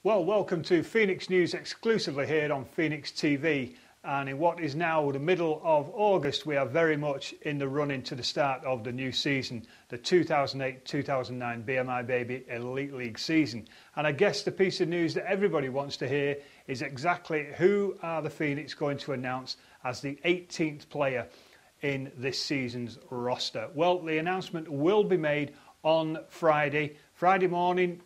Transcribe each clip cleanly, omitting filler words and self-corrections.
Well, welcome to Phoenix News exclusively here on Phoenix TV. And in what is now the middle of August, we are very much in the run into the start of the new season, the 2008-2009 BMI Baby Elite League season. And I guess the piece of news that everybody wants to hear is exactly who are the Phoenix going to announce as the 18th player in this season's roster. Well, the announcement will be made on Friday morning.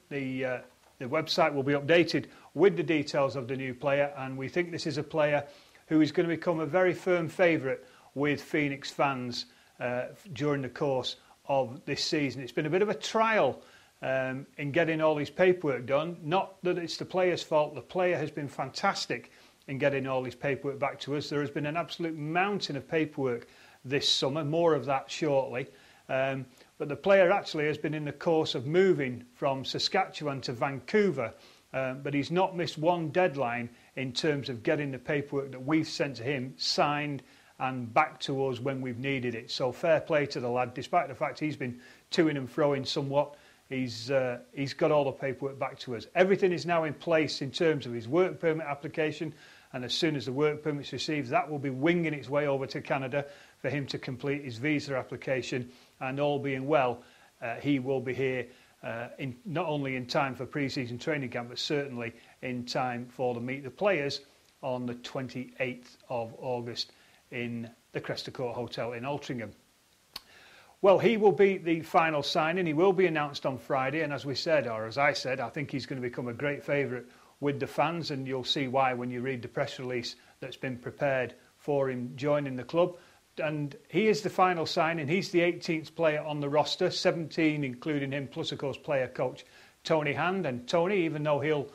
The website will be updated with the details of the new player, and we think this is a player who is going to become a very firm favourite with Phoenix fans during the course of this season. It's been a bit of a trial in getting all his paperwork done. Not that it's the player's fault. The player has been fantastic in getting all his paperwork back to us. There has been an absolute mountain of paperwork this summer, more of that shortly. But the player actually has been in the course of moving from Saskatchewan to Vancouver, but he's not missed one deadline in terms of getting the paperwork that we've sent to him signed and back to us when we've needed it. So fair play to the lad, despite the fact he's been toing and froing somewhat. He's got all the paperwork back to us. Everything is now in place in terms of his work permit application, and as soon as the work permit's received, that will be winging its way over to Canada for him to complete his visa application, and all being well, he will be here not only in time for pre-season training camp, but certainly in time for the Meet the Players on the 28th of August in the Cresta Court Hotel in Altrincham. Well, he will be the final signing. He will be announced on Friday, and as we said, or as I said, I think he's going to become a great favourite with the fans, and you'll see why when you read the press release that's been prepared for him joining the club. And he is the final signing. He's the 18th player on the roster, 17 including him, plus of course player coach Tony Hand. And Tony, even though he'll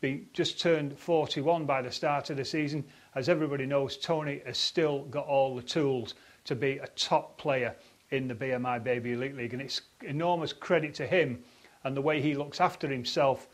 be just turned 41 by the start of the season, as everybody knows, Tony has still got all the tools to be a top player in the BMI Baby Elite League. And it's enormous credit to him and the way he looks after himself,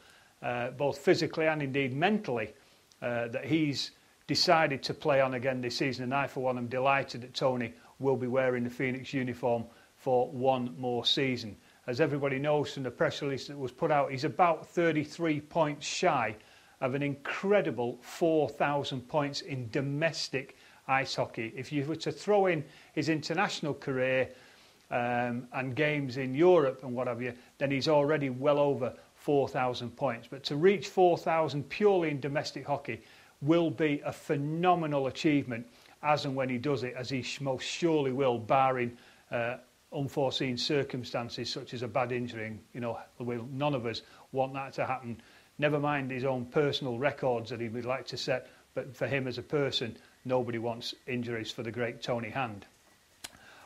both physically and indeed mentally, that he's decided to play on again this season. And I, for one, am delighted that Tony will be wearing the Phoenix uniform for one more season. As everybody knows from the press release that was put out, he's about 33 points shy of an incredible 4,000 points in domestic ice hockey. If you were to throw in his international career and games in Europe and what have you, then he's already well over 4,000 points. But to reach 4,000 purely in domestic hockey will be a phenomenal achievement as and when he does it, as he most surely will, barring unforeseen circumstances such as a bad injury. You know, none of us want that to happen. Never mind his own personal records that he would like to set, but for him as a person, nobody wants injuries for the great Tony Hand.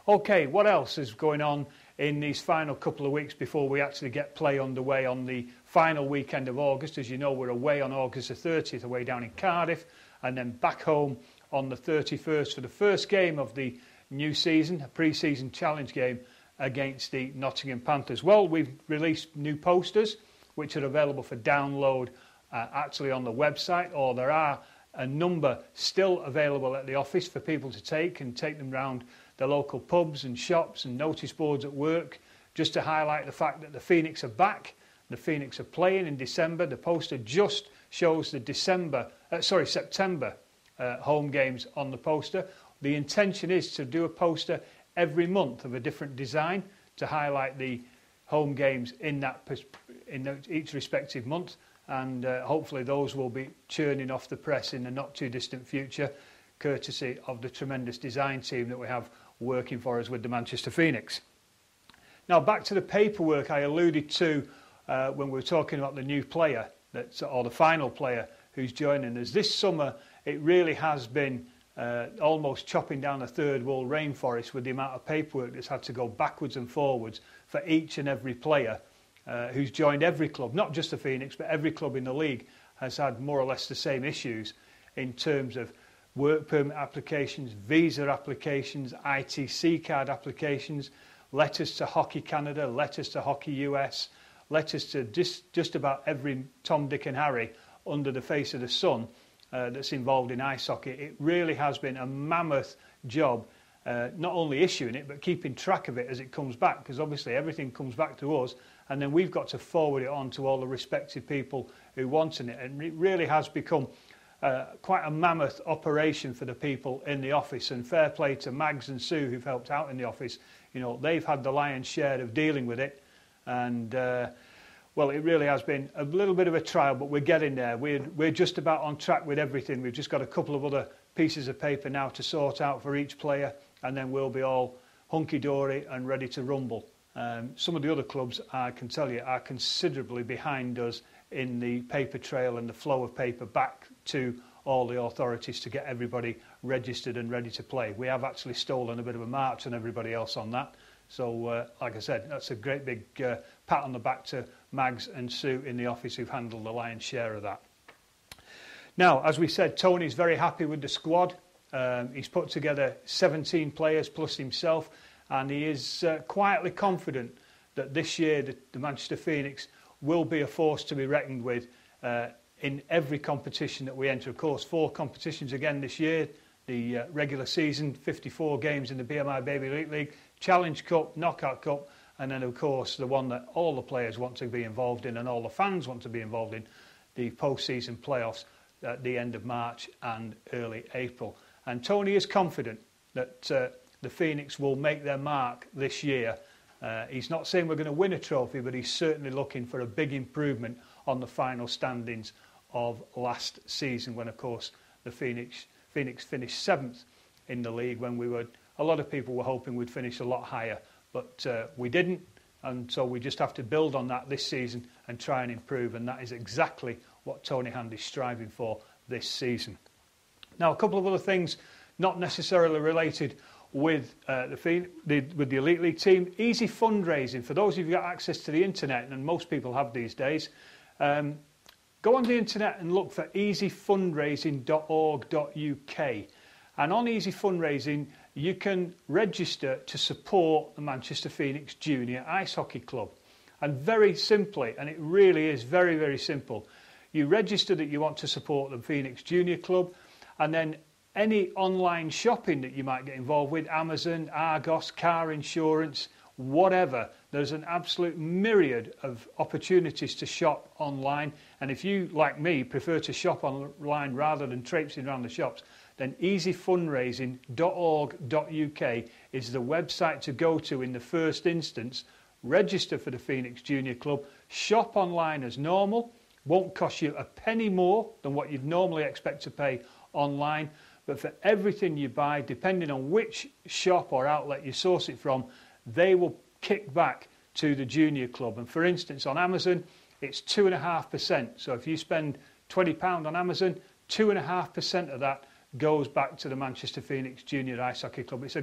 Okay, what else is going on in these final couple of weeks before we actually get play underway on the final weekend of August? As you know, we're away on August the 30th, away down in Cardiff, and then back home on the 31st for the first game of the new season, a pre-season challenge game against the Nottingham Panthers. Well, we've released new posters, which are available for download actually on the website, or there are a number still available at the office for people to take them round the local pubs and shops and notice boards at work, just to highlight the fact that the Phoenix are back. The Phoenix are playing in December. The poster just shows the September home games on the poster. The intention is to do a poster every month of a different design to highlight the home games in each respective month, and hopefully those will be churning off the press in the not too distant future, courtesy of the tremendous design team that we have working for us with the Manchester Phoenix. Now back to the paperwork I alluded to when we were talking about the new player, or the final player who's joining us. This summer it really has been almost chopping down a third world rainforest with the amount of paperwork that's had to go backwards and forwards for each and every player who's joined every club, not just the Phoenix, but every club in the league has had more or less the same issues in terms of work permit applications, visa applications, ITC card applications, letters to Hockey Canada, letters to Hockey US, letters to just about every Tom, Dick and Harry under the face of the sun that's involved in ice hockey. It really has been a mammoth job not only issuing it but keeping track of it as it comes back, because obviously everything comes back to us and then we've got to forward it on to all the respective people who want it. And it really has become quite a mammoth operation for the people in the office, and fair play to Mags and Sue who've helped out in the office. You know, they've had the lion's share of dealing with it, and well, it really has been a little bit of a trial, but we're getting there. We're just about on track with everything. We've just got a couple of other pieces of paper now to sort out for each player, and then we'll be all hunky-dory and ready to rumble. Some of the other clubs, I can tell you, are considerably behind us in the paper trail and the flow of paper back to all the authorities to get everybody registered and ready to play. We have actually stolen a bit of a march on everybody else on that. So, like I said, that's a great big pat on the back to Mags and Sue in the office who've handled the lion's share of that. Now, as we said, Tony's very happy with the squad. He's put together 17 players plus himself, and he is quietly confident that this year the Manchester Phoenix will be a force to be reckoned with in every competition that we enter. Of course, 4 competitions again this year. The regular season, 54 games in the BMI Baby Elite League, Challenge Cup, Knockout Cup, and then, of course, the one that all the players want to be involved in and all the fans want to be involved in, the post-season playoffs at the end of March and early April. And Tony is confident that the Phoenix will make their mark this year. He's not saying we're going to win a trophy, but he's certainly looking for a big improvement on the final standings of last season, when, of course, the Phoenix finished 7th in the league, when a lot of people were hoping we'd finish a lot higher, but we didn't, and so we just have to build on that this season and try and improve, and that is exactly what Tony Hand is striving for this season. Now, a couple of other things not necessarily related with the Elite League team. Easy fundraising. For those of you who've got access to the internet, and most people have these days, go on the internet and look for easyfundraising.org.uk. And on Easy Fundraising, you can register to support the Manchester Phoenix Junior Ice Hockey Club. And very simply, and it really is very, very simple, you register that you want to support the Phoenix Junior Club, and then any online shopping that you might get involved with, Amazon, Argos, car insurance, whatever, there's an absolute myriad of opportunities to shop online. And if you, like me, prefer to shop online rather than traipsing around the shops, then easyfundraising.org.uk is the website to go to in the first instance. Register for the Phoenix Junior Club, shop online as normal, won't cost you a penny more than what you'd normally expect to pay online, but for everything you buy, depending on which shop or outlet you source it from, they will kick back to the Junior Club. And for instance, on Amazon, it's 2.5%. So if you spend £20 on Amazon, 2.5% of that goes back to the Manchester Phoenix Junior Ice Hockey Club. It's a